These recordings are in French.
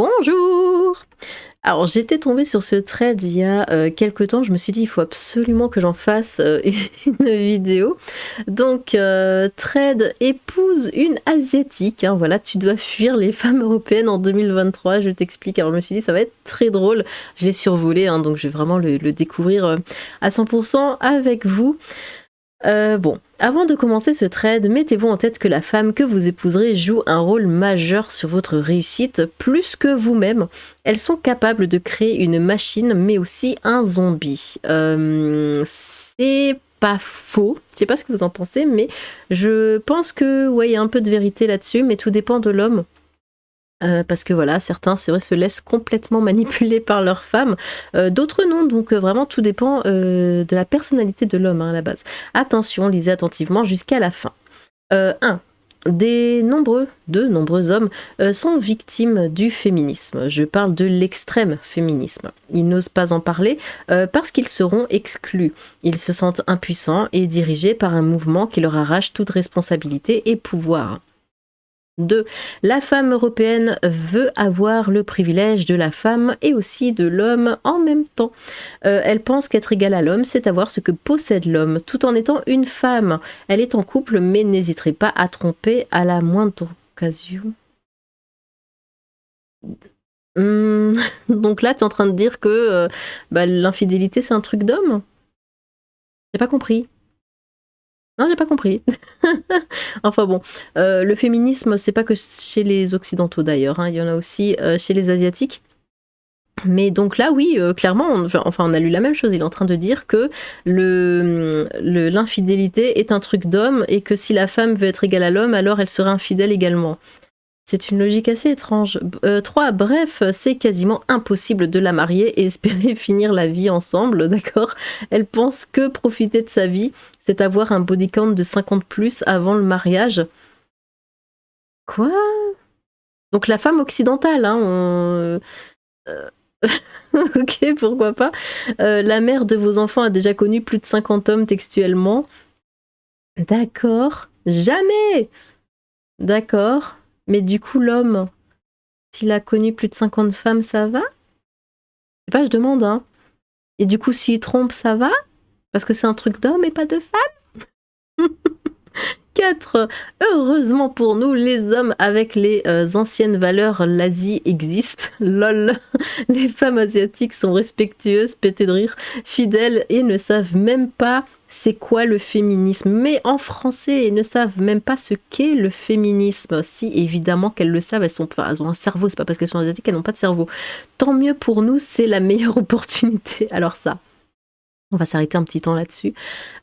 Bonjour! Alors j'étais tombée sur ce thread il y a, quelque temps, je me suis dit: «Il faut absolument que j'en fasse, une vidéo». Donc thread: «Épouse une asiatique», hein, voilà, tu dois fuir les femmes européennes en 2023, je t'explique. Alors je me suis dit: «Ça va être très drôle». Je l'ai survolé, hein, donc je vais vraiment le découvrir, à 100 avec vous. Bon, avant de commencer ce trade, mettez-vous en tête que la femme que vous épouserez joue un rôle majeur sur votre réussite, plus que vous-même. Elles sont capables de créer une machine, mais aussi un zombie. C'est pas faux. Je sais pas ce que vous en pensez, mais je pense que ouais, il y a un peu de vérité là-dessus, mais tout dépend de l'homme. Parce que voilà, certains, c'est vrai, se laissent complètement manipuler par leur femme, d'autres non, donc vraiment tout dépend de la personnalité de l'homme, hein, à la base. Attention, lisez attentivement jusqu'à la fin. 1. De nombreux hommes sont victimes du féminisme. Je parle de l'extrême féminisme. Ils n'osent pas en parler parce qu'ils seront exclus. Ils se sentent impuissants et dirigés par un mouvement qui leur arrache toute responsabilité et pouvoir. 2. La femme européenne veut avoir le privilège de la femme et aussi de l'homme en même temps. Elle pense qu'être égale à l'homme, c'est avoir ce que possède l'homme, tout en étant une femme. Elle est en couple, mais n'hésiterait pas à tromper à la moindre occasion. Donc là, tu es en train de dire que l'infidélité, c'est un truc d'homme? J'ai pas compris. Non, j'ai pas compris. Enfin bon, le féminisme, c'est pas que chez les occidentaux d'ailleurs, hein, il y en a aussi chez les asiatiques. Mais donc là, oui, clairement, on a lu la même chose. Il est en train de dire que l'infidélité est un truc d'homme et que si la femme veut être égale à l'homme, alors elle serait infidèle également. C'est une logique assez étrange. 3. Bref, c'est quasiment impossible de la marier et espérer finir la vie ensemble, d'accord? Elle pense que profiter de sa vie, c'est avoir un body count de 50 plus avant le mariage. Quoi? Donc la femme occidentale, hein, ok, pourquoi pas. La mère de vos enfants a déjà connu plus de 50 hommes textuellement. D'accord. Jamais! D'accord. Mais du coup, l'homme, s'il a connu plus de 50 femmes, ça va? Je sais pas, je demande, hein. Et du coup, s'il trompe, ça va? Parce que c'est un truc d'homme et pas de femme? 4. Heureusement pour nous, les hommes avec les anciennes valeurs, l'Asie existe. Lol. Les femmes asiatiques sont respectueuses, pétées de rire, fidèles et ne savent même pas c'est quoi le féminisme. Mais en français, ils ne savent même pas ce qu'est le féminisme. Si, évidemment qu'elles le savent, elles ont un cerveau, c'est pas parce qu'elles sont asiatiques qu'elles n'ont pas de cerveau. Tant mieux pour nous, c'est la meilleure opportunité. Alors ça, on va s'arrêter un petit temps là-dessus.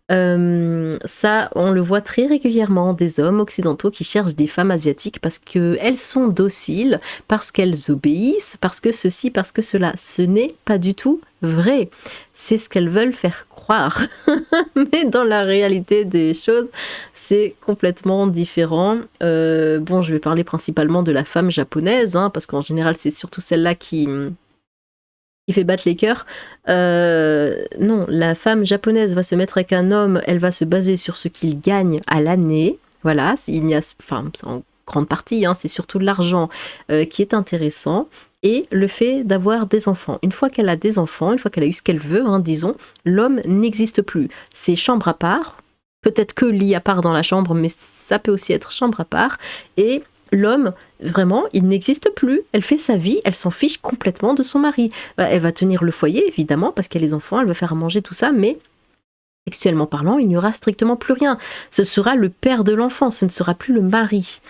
Ça, on le voit très régulièrement, des hommes occidentaux qui cherchent des femmes asiatiques parce qu'elles sont dociles, parce qu'elles obéissent, parce que ceci, parce que cela. Ce n'est pas du tout vrai. C'est ce qu'elles veulent faire croire. Mais dans la réalité des choses, c'est complètement différent. Bon, je vais parler principalement de la femme japonaise, hein, parce qu'en général, c'est surtout celle-là qui fait battre les cœurs. Non, la femme japonaise va se mettre avec un homme, elle va se baser sur ce qu'il gagne à l'année. Voilà, enfin, en grande partie, hein, c'est surtout l'argent qui est intéressant. Et le fait d'avoir des enfants. Une fois qu'elle a des enfants, une fois qu'elle a eu ce qu'elle veut, hein, disons, l'homme n'existe plus. C'est chambre à part, peut-être que lit à part dans la chambre, mais ça peut aussi être chambre à part. Et l'homme, vraiment, il n'existe plus. Elle fait sa vie, elle s'en fiche complètement de son mari. Elle va tenir le foyer, évidemment, parce qu'il y a les enfants, elle va faire à manger, tout ça, mais sexuellement parlant, il n'y aura strictement plus rien. Ce sera le père de l'enfant, ce ne sera plus le mari.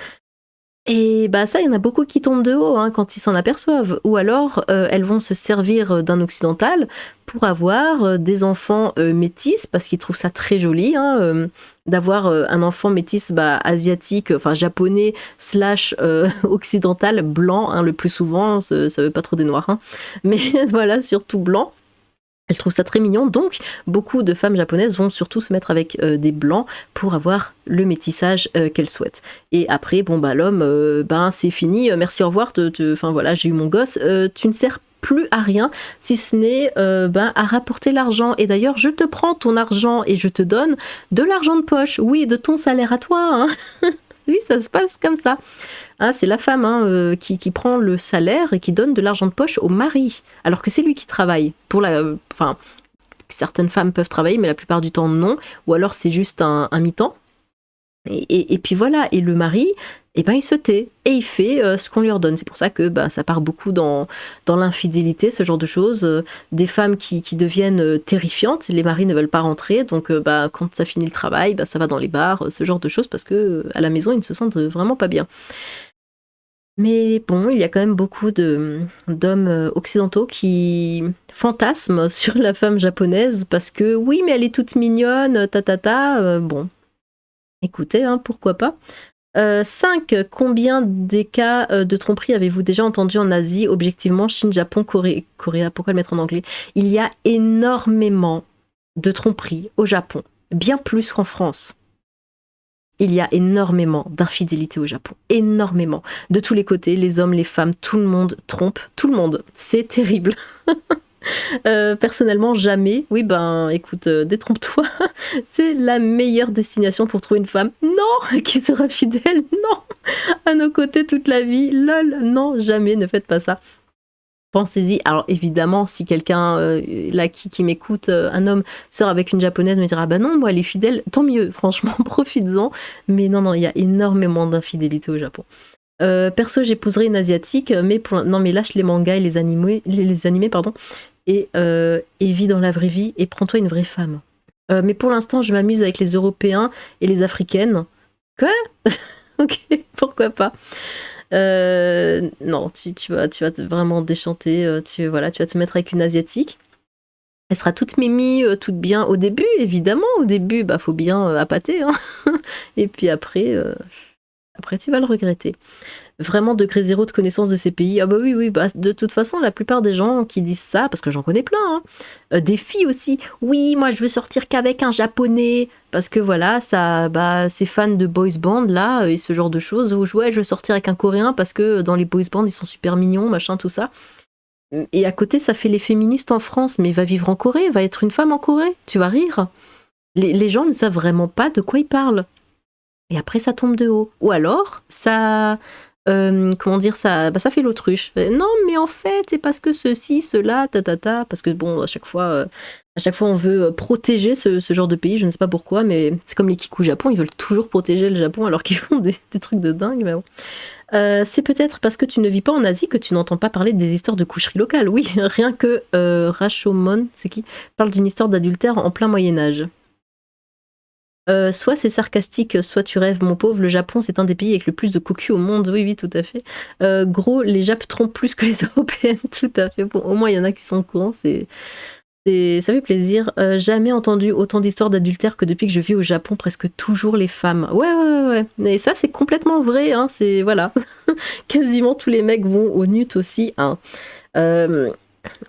Et bah ça, il y en a beaucoup qui tombent de haut, hein, quand ils s'en aperçoivent. Ou alors, elles vont se servir d'un occidental pour avoir des enfants métis, parce qu'ils trouvent ça très joli, hein, d'avoir un enfant métis asiatique, enfin japonais / occidental, blanc, hein, le plus souvent, ça veut pas trop des noirs, hein, mais voilà, surtout blanc. Elle trouve ça très mignon, donc beaucoup de femmes japonaises vont surtout se mettre avec des blancs pour avoir le métissage qu'elles souhaitent. Et après, bon l'homme, c'est fini, merci, au revoir, enfin voilà, j'ai eu mon gosse, tu ne sers plus à rien, si ce n'est à rapporter l'argent. Et d'ailleurs, je te prends ton argent et je te donne de l'argent de poche, oui, de ton salaire à toi, hein. Oui, ça se passe comme ça. Hein, c'est la femme qui prend le salaire et qui donne de l'argent de poche au mari, alors que c'est lui qui travaille. Enfin, certaines femmes peuvent travailler, mais la plupart du temps non, ou alors c'est juste un mi-temps. Et puis voilà, et le mari, eh ben, il se tait et il fait ce qu'on lui ordonne. C'est pour ça que ça part beaucoup dans l'infidélité, ce genre de choses. Des femmes qui deviennent terrifiantes, les maris ne veulent pas rentrer, donc quand ça finit le travail, ça va dans les bars, ce genre de choses, parce que à la maison, ils ne se sentent vraiment pas bien. Mais bon, il y a quand même beaucoup d'hommes occidentaux qui fantasment sur la femme japonaise, parce que oui, mais elle est toute mignonne, bon. Écoutez, pourquoi pas. 5. Combien des cas de tromperie avez-vous déjà entendu en Asie? Objectivement, Chine, Japon, Corée, pourquoi le mettre en anglais? Il y a énormément de tromperies au Japon, bien plus qu'en France. Il y a énormément d'infidélité au Japon, énormément. De tous les côtés, les hommes, les femmes, tout le monde trompe, tout le monde. C'est terrible. Personnellement, jamais. Oui, écoute, détrompe-toi. C'est la meilleure destination pour trouver une femme. Non, qui sera fidèle. Non, à nos côtés toute la vie. Lol, non, jamais, ne faites pas ça. Pensez-y. Alors évidemment, si quelqu'un là qui m'écoute, un homme sort avec une japonaise, me dira non, moi elle est fidèle, tant mieux, franchement, profites-en. Mais non, il y a énormément d'infidélité au Japon. Perso, j'épouserai une asiatique, non mais lâche les mangas et les animés, pardon, et vis dans la vraie vie et prends-toi une vraie femme. Mais pour l'instant, je m'amuse avec les Européens et les Africaines. Quoi? Ok, pourquoi pas. Non, tu vas te vraiment déchanter, tu vas te mettre avec une asiatique. Elle sera toute mimi, toute bien au début, évidemment. Au début, faut bien appâter, hein. Et puis après, tu vas le regretter. Vraiment degré zéro de connaissance de ces pays. Ah oui, de toute façon, la plupart des gens qui disent ça, parce que j'en connais plein, des filles aussi. Oui, moi je veux sortir qu'avec un japonais, parce que voilà, ça, ces fans de boys band là, et ce genre de choses. Ou ouais, je veux sortir avec un coréen, parce que dans les boys band, ils sont super mignons, machin, tout ça. Et à côté, ça fait les féministes en France, mais va vivre en Corée, va être une femme en Corée, tu vas rire. Les gens ne savent vraiment pas de quoi ils parlent. Et après, ça tombe de haut. Ou alors, ça... comment dire ça, ça fait l'autruche. Non, mais en fait, c'est parce que ceci, cela, parce que bon, à chaque fois on veut protéger ce genre de pays, je ne sais pas pourquoi, mais c'est comme les Kikou Japon, ils veulent toujours protéger le Japon alors qu'ils font des trucs de dingue, mais bon. C'est peut-être parce que tu ne vis pas en Asie que tu n'entends pas parler des histoires de coucherie locale. Oui, rien que Rashomon, c'est qui, parle d'une histoire d'adultère en plein Moyen-Âge. Soit c'est sarcastique, soit tu rêves, mon pauvre. Le Japon, c'est un des pays avec le plus de cocus au monde. Oui, tout à fait. Gros, les Japs trompent plus que les Européennes, tout à fait. Bon, au moins, il y en a qui sont au courant, ça fait plaisir. Jamais entendu autant d'histoires d'adultère que depuis que je vis au Japon, presque toujours les femmes. Ouais. Et ça, c'est complètement vrai, hein. C'est, voilà. Quasiment tous les mecs vont au NUT aussi, hein.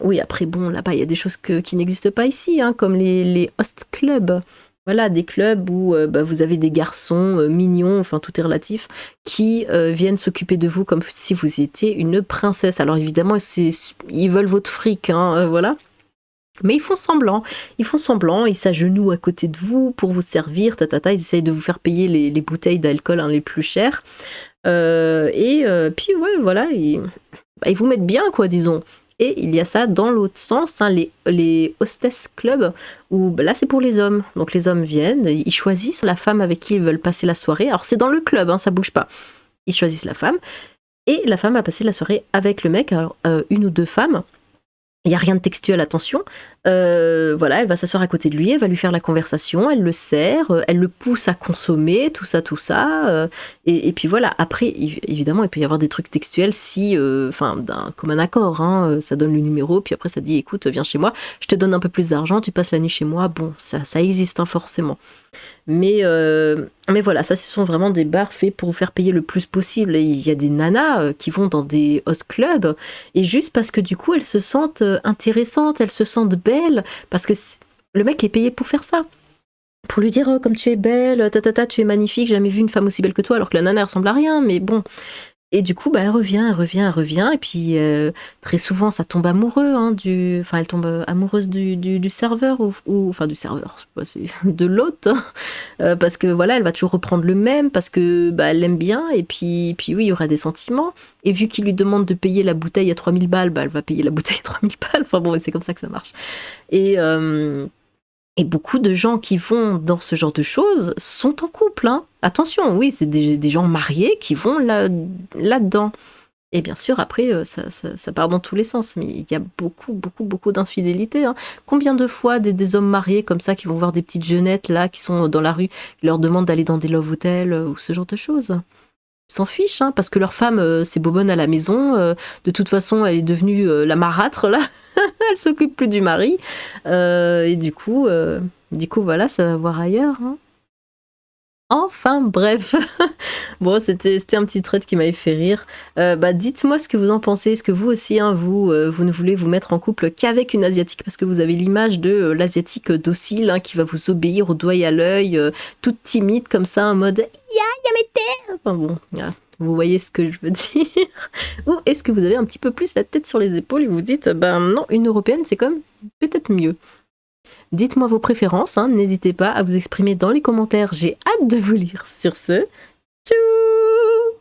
Oui, après, bon, là-bas, il y a des choses qui n'existent pas ici, hein, comme les host clubs. Voilà, des clubs où vous avez des garçons mignons, enfin tout est relatif, qui viennent s'occuper de vous comme si vous étiez une princesse. Alors évidemment, ils veulent votre fric, hein, voilà. Mais ils font semblant, ils s'agenouillent à côté de vous pour vous servir, ils essayent de vous faire payer les bouteilles d'alcool les plus chères. Puis ouais, voilà, ils vous mettent bien, quoi, disons. Et il y a ça dans l'autre sens, hein, les hostess clubs, où là c'est pour les hommes. Donc les hommes viennent, ils choisissent la femme avec qui ils veulent passer la soirée. Alors c'est dans le club, hein, ça bouge pas. Ils choisissent la femme, et la femme va passer la soirée avec le mec, alors une ou deux femmes. Il n'y a rien de textuel, attention. Voilà, elle va s'asseoir à côté de lui, elle va lui faire la conversation, elle le sert, elle le pousse à consommer, tout ça. Et puis voilà, après, évidemment, il peut y avoir des trucs textuels si, comme un accord, hein, ça donne le numéro, puis après ça dit, écoute, viens chez moi, je te donne un peu plus d'argent, tu passes la nuit chez moi. Bon, ça existe, hein, forcément. Mais voilà, ça, ce sont vraiment des bars faits pour vous faire payer le plus possible. Et il y a des nanas qui vont dans des host clubs, et juste parce que du coup, elles se sentent intéressantes, elles se sentent belles, parce que le mec est payé pour faire ça. Pour lui dire, oh, comme tu es belle, tu es magnifique, j'ai jamais vu une femme aussi belle que toi, alors que la nana elle ressemble à rien, mais bon. Et du coup, bah, elle revient, et puis très souvent, ça tombe amoureux, hein, enfin, elle tombe amoureuse du serveur, enfin, du serveur, c'est pas, de l'hôte, hein, parce que voilà, elle va toujours reprendre le même, parce que bah, elle l'aime bien, et puis oui, il y aura des sentiments. Et vu qu'il lui demande de payer la bouteille à 3000 balles, bah, elle va payer la bouteille à 3000 balles. Enfin bon, c'est comme ça que ça marche. Et, et beaucoup de gens qui vont dans ce genre de choses sont en couple, hein. Attention, oui, c'est des gens mariés qui vont là-dedans. Et bien sûr, après, ça part dans tous les sens. Mais il y a beaucoup, beaucoup, beaucoup d'infidélité, hein. Combien de fois des hommes mariés comme ça qui vont voir des petites jeunettes là qui sont dans la rue, qui leur demandent d'aller dans des love hotels ou ce genre de choses. Ils s'en fichent, hein, parce que leur femme, c'est bobonne à la maison. De toute façon, elle est devenue la marâtre là. Elle s'occupe plus du mari. Et du coup, voilà, ça va voir ailleurs, hein. Enfin, bref. Bon, c'était un petit trait qui m'avait fait rire. Bah, dites-moi ce que vous en pensez. Est-ce que vous aussi, hein, vous ne voulez vous mettre en couple qu'avec une asiatique, parce que vous avez l'image de l'asiatique docile, hein, qui va vous obéir au doigt et à l'œil, toute timide comme ça, en mode ya ya. Enfin bon, voilà. Vous voyez ce que je veux dire. Ou est-ce que vous avez un petit peu plus la tête sur les épaules et vous dites ben non, une européenne c'est comme peut-être mieux. Dites-moi vos préférences, hein, n'hésitez pas à vous exprimer dans les commentaires, j'ai hâte de vous lire. Sur ce, tchou!